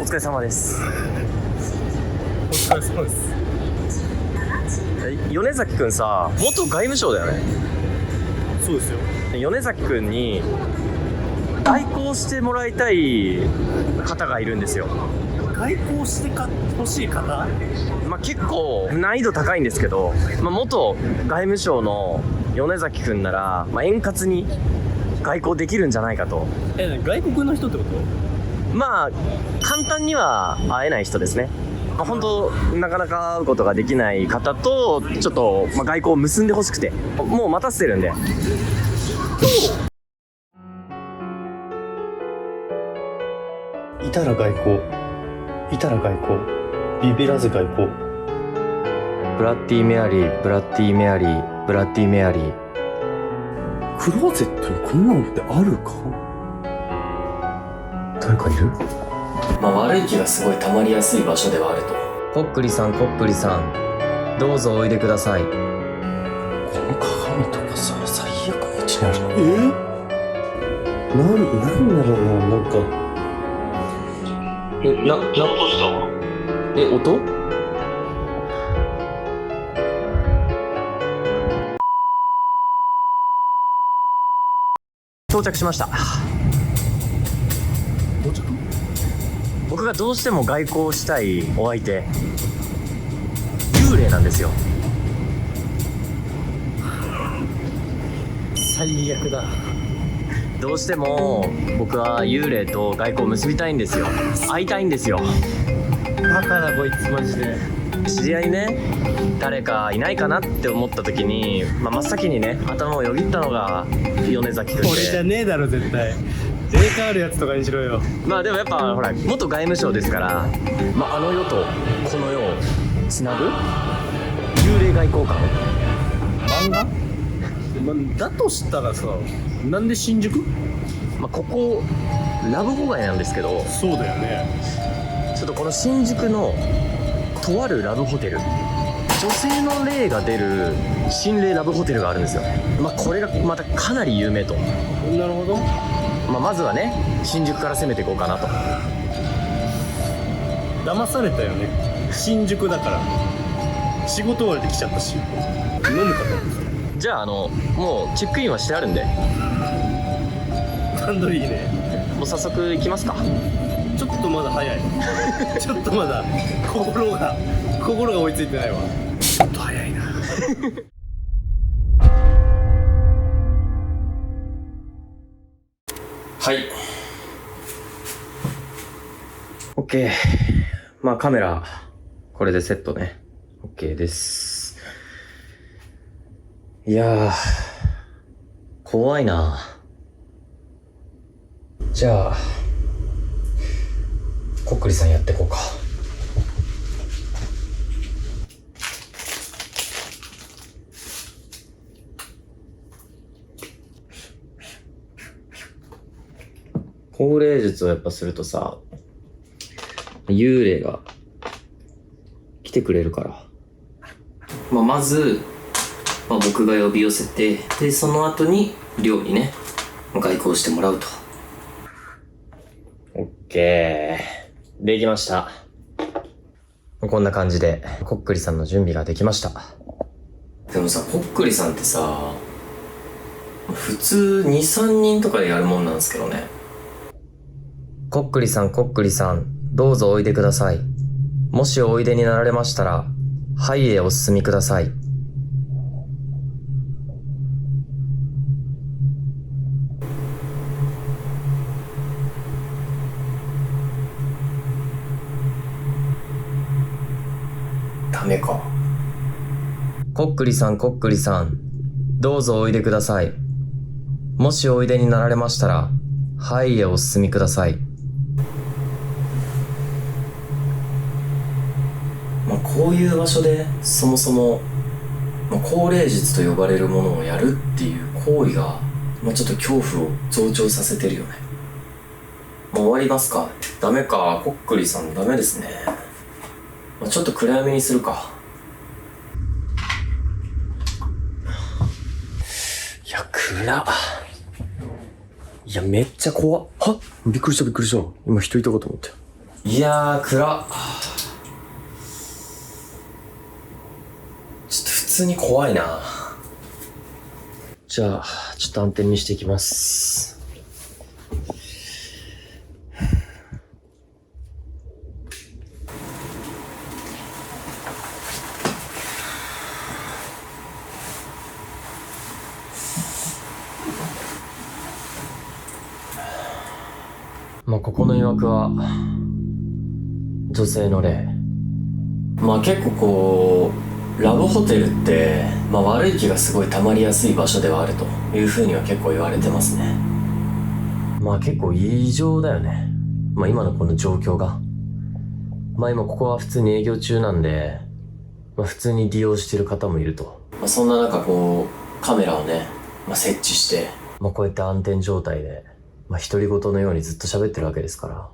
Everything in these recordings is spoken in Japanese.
疲れ様です。お疲れ様です。米崎くんさ、元外務省だよね。そうですよ。米崎くんに代行してもらいたい方がいるんですよ。外交してほしい方？結構難易度高いんですけど、元外務省の米崎くんなら、円滑に外交できるんじゃないかと。外国の人ってこと？簡単には会えない人ですね。本当なかなか会うことができない方とちょっと、外交を結んでほしくて、もう待たせてるんで。いたら外交、いたら外交、ビビらず外交。ブラッディメアリー、ブラッディメアリー、ブラッディメアリー。クローゼットにこんなのってあるか？誰かいる？悪い気がすごい溜まりやすい場所ではあると。こっくりさん、こっくりさん、どうぞおいでください。この鏡とかさ、最悪の位置にある。なんだろうな、なんか。音？到着しました。到着？僕がどうしても外交したいお相手、幽霊なんですよ。最悪だ。どうしても僕は幽霊と外交を結びたいんですよ。会いたいんですよ。バカだこいつマジで。知り合いね、誰かいないかなって思った時に、真っ先にね頭をよぎったのが米崎君で。俺じゃねえだろ絶対。霊感あるやつとかにしろよ。でもやっぱほら元外務省ですから、あの世とこの世をつなぐ幽霊外交官。漫画？だとしたらさ、なんで新宿？ここラブホ街なんですけど、そうだよね。ちょっとこの新宿のとあるラブホテル、女性の霊が出る心霊ラブホテルがあるんですよ。これがまたかなり有名と。なるほど。まずはね新宿から攻めていこうかなと。騙されたよね。新宿だから仕事終わりで来ちゃったし、飲むかと思って。じゃあもうチェックインはしてあるんで。段取りいいね。もう早速行きますか。ちょっとまだ早い。ちょっとまだ心が追いついてないわ。ちょっと早いな。はい、 OK。 カメラこれでセットね。 OK です。いやー怖いな。じゃあこっくりさんやってこうか。降霊術をやっぱするとさ、幽霊が来てくれるから。まず、僕が呼び寄せて、でその後に寮にね外交してもらうと。オッケー、できました。こんな感じでこっくりさんの準備ができました。でもさ、こっくりさんってさ、普通 2,3 人とかでやるもんなんですけどね。こっくりさん、こっくりさん、どうぞおいでください。もしおいでになられましたら、はいへお進みください。ダメか。こっくりさん、こっくりさん、どうぞおいでください。もしおいでになられましたら、はいへお進みください。こういう場所でそもそも、降霊術と呼ばれるものをやるっていう行為が、ちょっと恐怖を増長させてるよね。もう終わりますか？ダメか、こっくりさんダメですね。ちょっと暗闇にするか。いや、暗っ。いや、めっちゃ怖っ。はっ、びっくりした。今人いたかと思って。いやー、暗っ。ちょっと普通に怖いな。じゃあ、ちょっと暗転にしていきます。まあ、ここの曰くは、女性の霊。まあ結構こう、ラブホテルって、まあ悪い気がすごい溜まりやすい場所ではあるというふうには結構言われてますね。まあ結構異常だよね。まあ今のこの状況が。まあ今ここは普通に営業中なんで、まあ普通に利用してる方もいると。まあそんな中こう、カメラをね、まあ設置して、まあこうやって暗転状態で、まあ独り言のようにずっと喋ってるわけですから。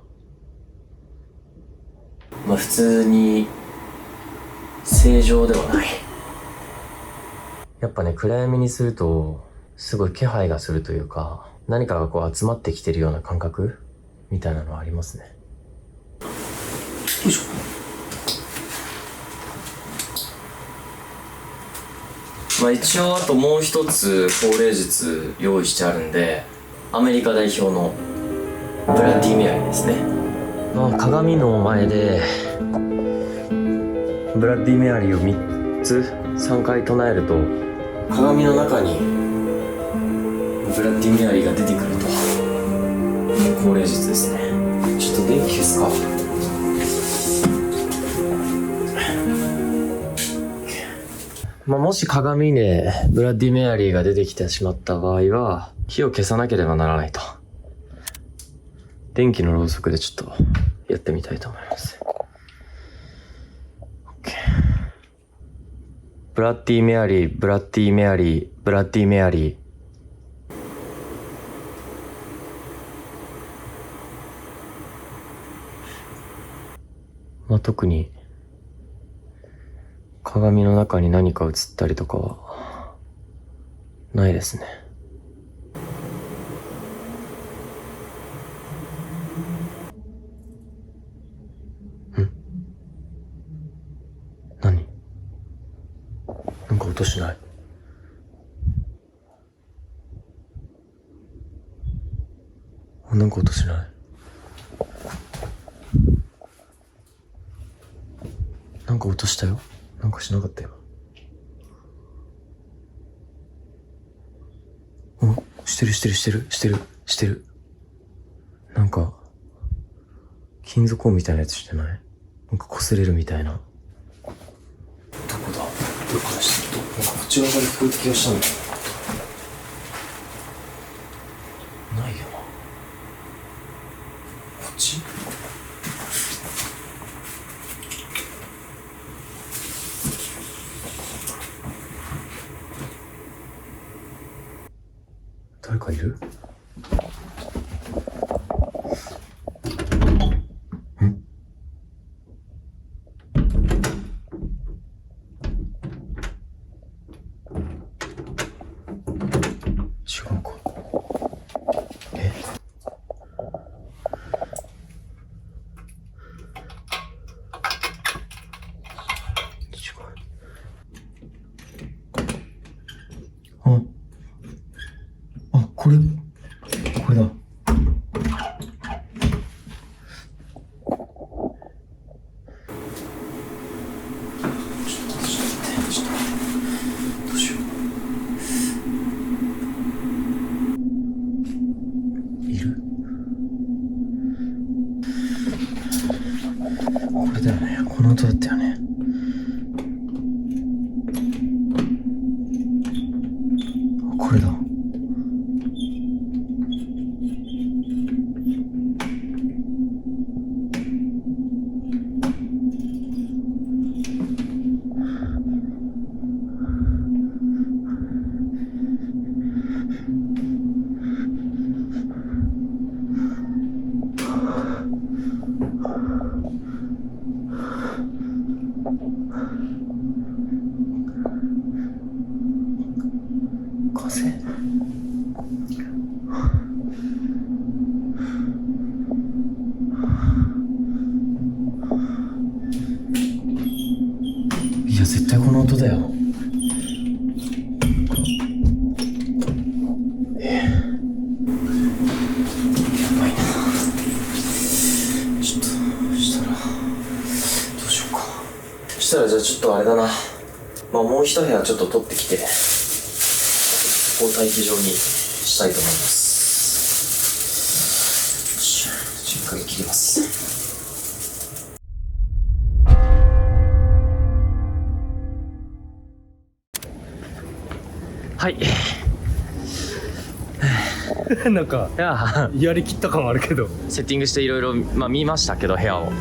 まあ普通に、正常ではない。やっぱね、暗闇にすると、すごい気配がするというか、何かがこう集まってきてるような感覚みたいなのはありますね。よいしょ。まあ一応あともう一つ法令術用意してあるんで、アメリカ代表のブラッディ・メアリーですね。まあ鏡の前でブラッディ・メアリーを3回唱えると鏡の中にブラッディ・メアリーが出てくるという法令術ですね。ちょっと電気消すか。まあ、もし鏡でブラッディ・メアリーが出てきてしまった場合は火を消さなければならないと。電気のろうそくでちょっとやってみたいと思います。ブラッディ・メアリー、ブラッディ・メアリー、ブラッディ・メアリー。まあ、特に鏡の中に何か映ったりとかはないですね。何？なんか音しない？なんか音しない？なんか音したよ。なんかしなかったよ。してる。なんか、金属音みたいなやつしてない？なんか擦れるみたいな。どこだ？なんかこっち側から聞こえた気がしたんだよ。ないよな。こっち？誰かいる？違うか。これだ。いる？これだよね。この音だったよね。これだ。絶対この音だよ。したらじゃあちょっとあれだな。まあもう一部屋ちょっと取ってきて、ここを待機場にしたいと思います。よし、しっかり切ります。はい。なんかいや、やりきった感あるけど。セッティングしていろいろ見ましたけど部屋を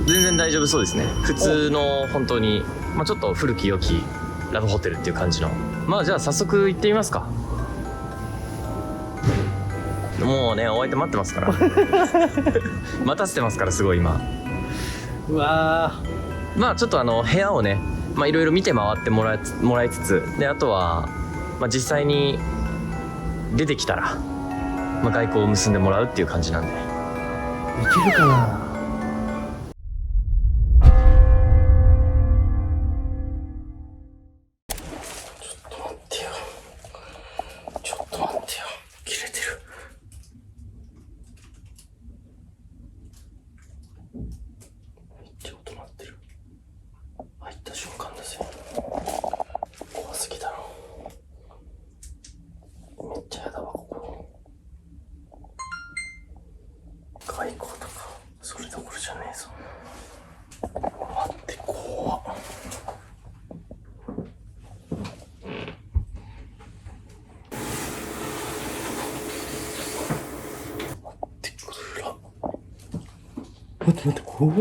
全然大丈夫そうですね。普通の本当に、ちょっと古き良きラブホテルっていう感じの。じゃあ早速行ってみますか。もうね、お相手待ってますから待たせてますから、すごい今。うわちょっと部屋をね、いろいろ見て回ってもらいつつで、あとは、実際に出てきたら、外交を結んでもらうっていう感じなんで。いけるかな。ちょっと待ってよ。切れてる。めっちゃ音鳴ってる。入った瞬間ですよ。怖すぎだろ。めっちゃやだわ、ここ。外交とかそれどころじゃねえぞ。待って、怖っ。待って、怖っ。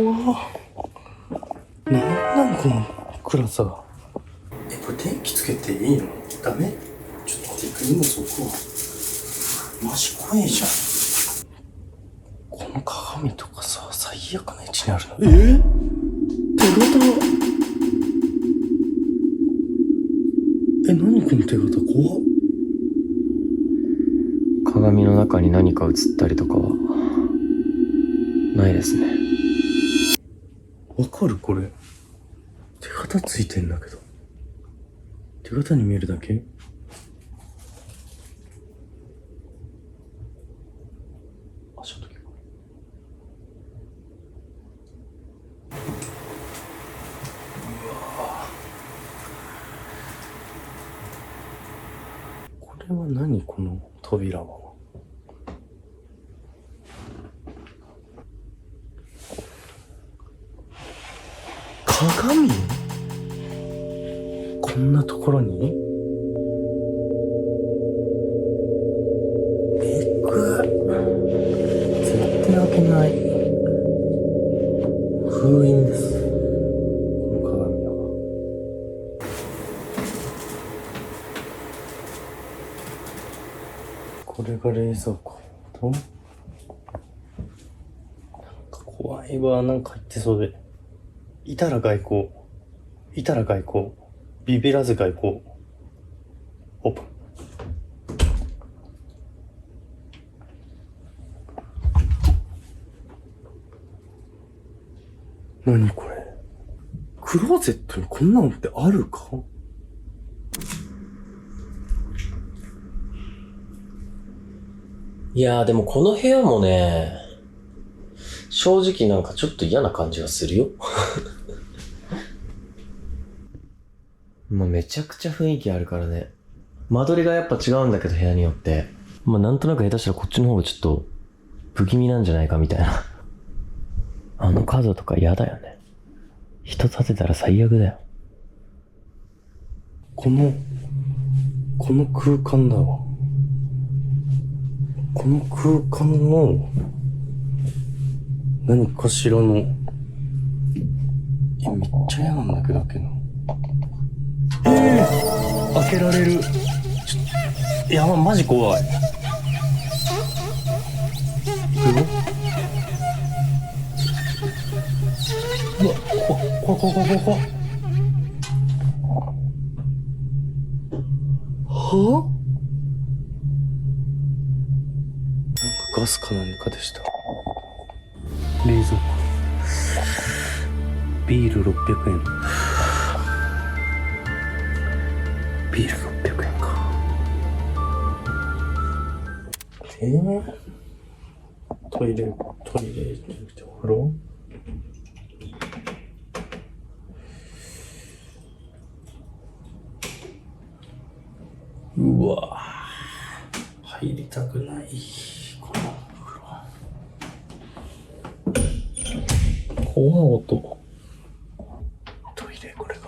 なんこの暗さ。これ電気つけていいの？ダメ？ちょっと待って、荷物置くわ。マジ怖いじゃん。この鏡とかさ、最悪な位置にあるの。手形。何この手形、怖っ。鏡の中に何か映ったりとかはないですね。わかる？これ手形ついてんだけど、手形に見えるだけ。足音聞こえる。これは何？この扉は。鏡？こんなところに？絶対開けない。封印です。この鏡は。これが冷蔵庫と、なんか怖いわ。なんか入ってそうで。いたら外交。ビビらず外交。オープン。何これ？クローゼットにこんなのってあるか？いやー、でもこの部屋もね、正直なんかちょっと嫌な感じがするよめちゃくちゃ雰囲気あるからね。間取りがやっぱ違うんだけど、部屋によって。なんとなく下手したらこっちの方がちょっと不気味なんじゃないかみたいな。あの角とか嫌だよね。人立てたら最悪だよ。この空間だわ。この空間の何かしらの、めっちゃ嫌なんだけど開けるの。開けられる。やば、マジ怖い。うわ、怖っ。はぁ？ガスか何かでした。冷蔵庫。ビール600円。ビール600円か。トイレじゃなくてお風呂？うわぁ、入りたくない。このお風呂。怖い音。トイレ、これが。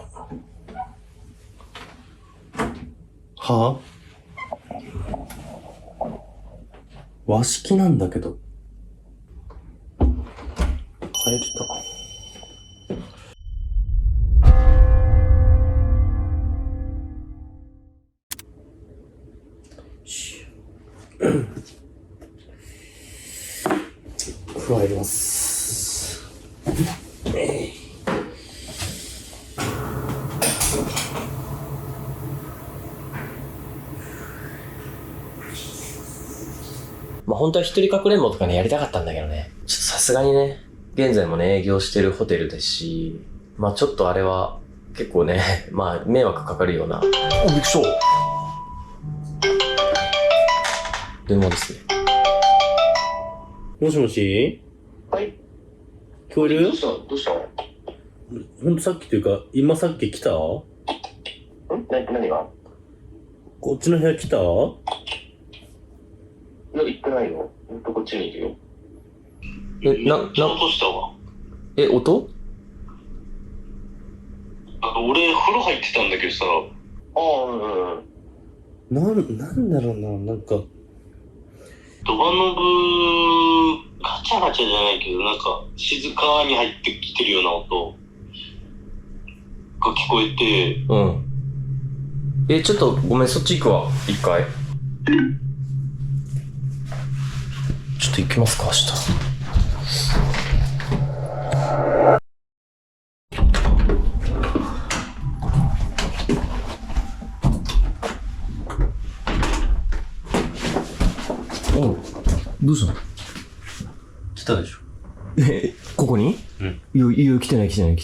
はぁ、和式なんだけど。入れた。風呂入ります。まあ本当は一人かくれんぼとかね、やりたかったんだけどね。ちょっとさすがにね、現在もね、営業してるホテルですし、まあちょっとあれは、結構ね、まあ迷惑かかるような。びっくりした。電話ですね。もしもし？はい。聞こえる？どうしたほんとさっきというか、今さっき来た？何が？こっちの部屋来た？いや、行ってないよ。ほんとこっちにいるよ。音したわ。音？俺、風呂入ってたんだけどさ。ああ、うん。なんだろうな、なんか。ドアノブ、ガチャガチャじゃないけど、なんか、静かに入ってきてるような音が聞こえて。うん。ちょっとごめん、そっち行くわ、一回。ちょっと行きますか、明日。おう、どうしたの？来たでしょ。ここに？うん。いや、来てない。ほん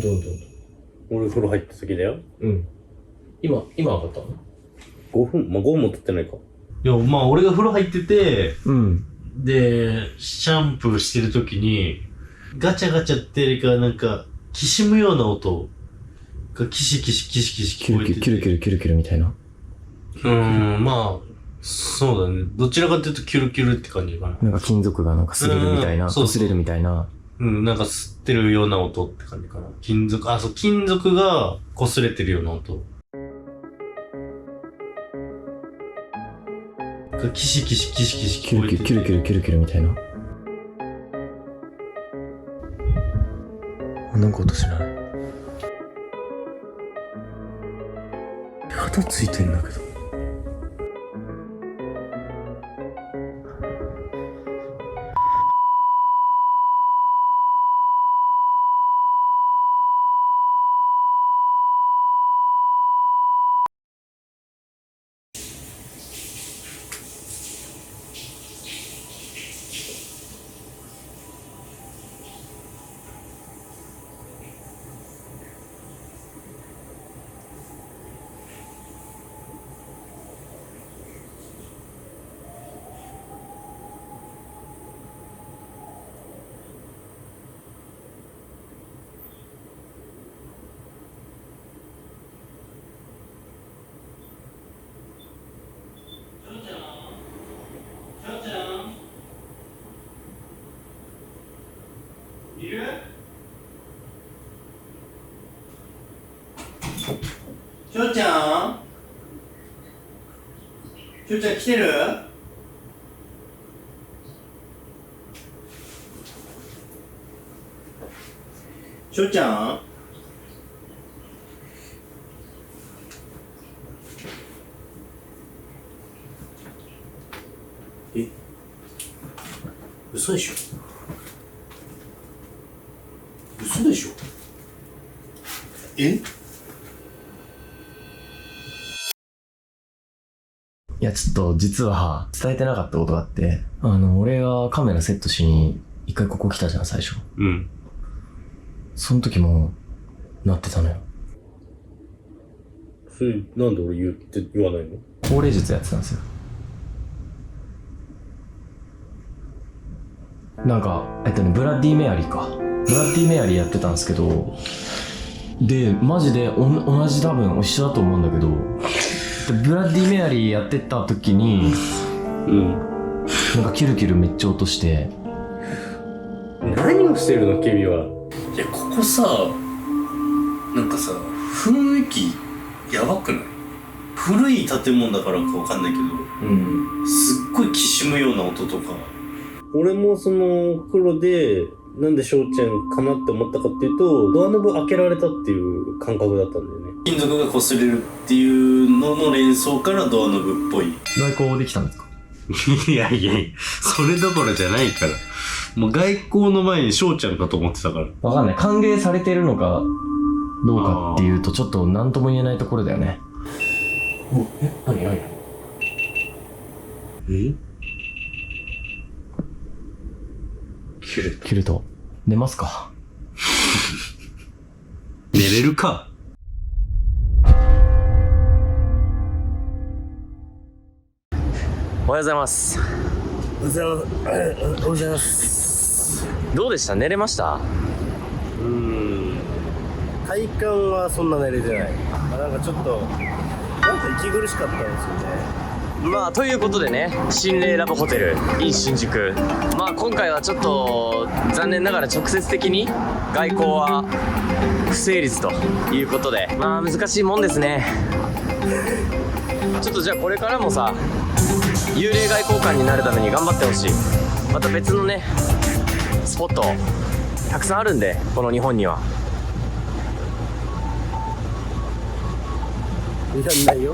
と？俺風呂入った時だよ。うん。今上がったの？5分？まあ、5分も経ってないか。いや、まあ、俺が風呂入ってて、うん。で、シャンプーしてる時に、ガチャガチャってよりか、なんか、きしむような音がキシキシ聞こえてて。キュルキュルみたいな。まあ、そうだね。どちらかというとキュルキュルって感じかな。なんか金属がなんか擦れるみたいな。そう擦れるみたいな。なんか吸ってるような音って感じかな。金属が擦れてるような音。がキシキシ聞こえてて。キュルみたいな。なんか音しない。肌ついてんだけど。いる？しょうちゃん来てる？しょうちゃん？嘘でしょ？嘘でしょ？いや、ちょっと実は伝えてなかったことがあって、俺がカメラセットしに一回ここ来たじゃん、最初。うん。その時も、鳴ってたのよ。それなんで俺言わないの？法令術やってたんですよ。なんかブラッディメアリーか。ブラッディメアリーやってたんですけど、でマジで同じ多分一緒だと思うんだけど、ブラッディメアリーやってた時になんかキュルキュルめっちゃ落として。何をしてるの君は。いや、ここさ、なんかさ、雰囲気やばくない？古い建物だからかわかんないけど、すっごいきしむような音とか。俺もその黒でなんで翔ちゃんかなって思ったかっていうと、ドアノブ開けられたっていう感覚だったんだよね。金属が擦れるっていうのの連想からドアノブっぽい。外交できたんですか？いやいや、それどころじゃないから。もう外交の前に翔ちゃんかと思ってたから。わかんない。歓迎されてるのかどうかっていうとちょっと何とも言えないところだよね。何キュルト寝ますか？寝れるか。おはようございます。おはようございます。どうでした？寝れました？体感はそんな寝れてない。なんかちょっとなんか息苦しかったんですよね。まあということでね、心霊ラブホテル in 新宿、まあ今回はちょっと残念ながら直接的に外交は不成立ということで、まあ難しいもんですね。ちょっとじゃあこれからもさ、幽霊外交官になるために頑張ってほしい。また別のねスポットたくさんあるんで、この日本には。いらんないよ。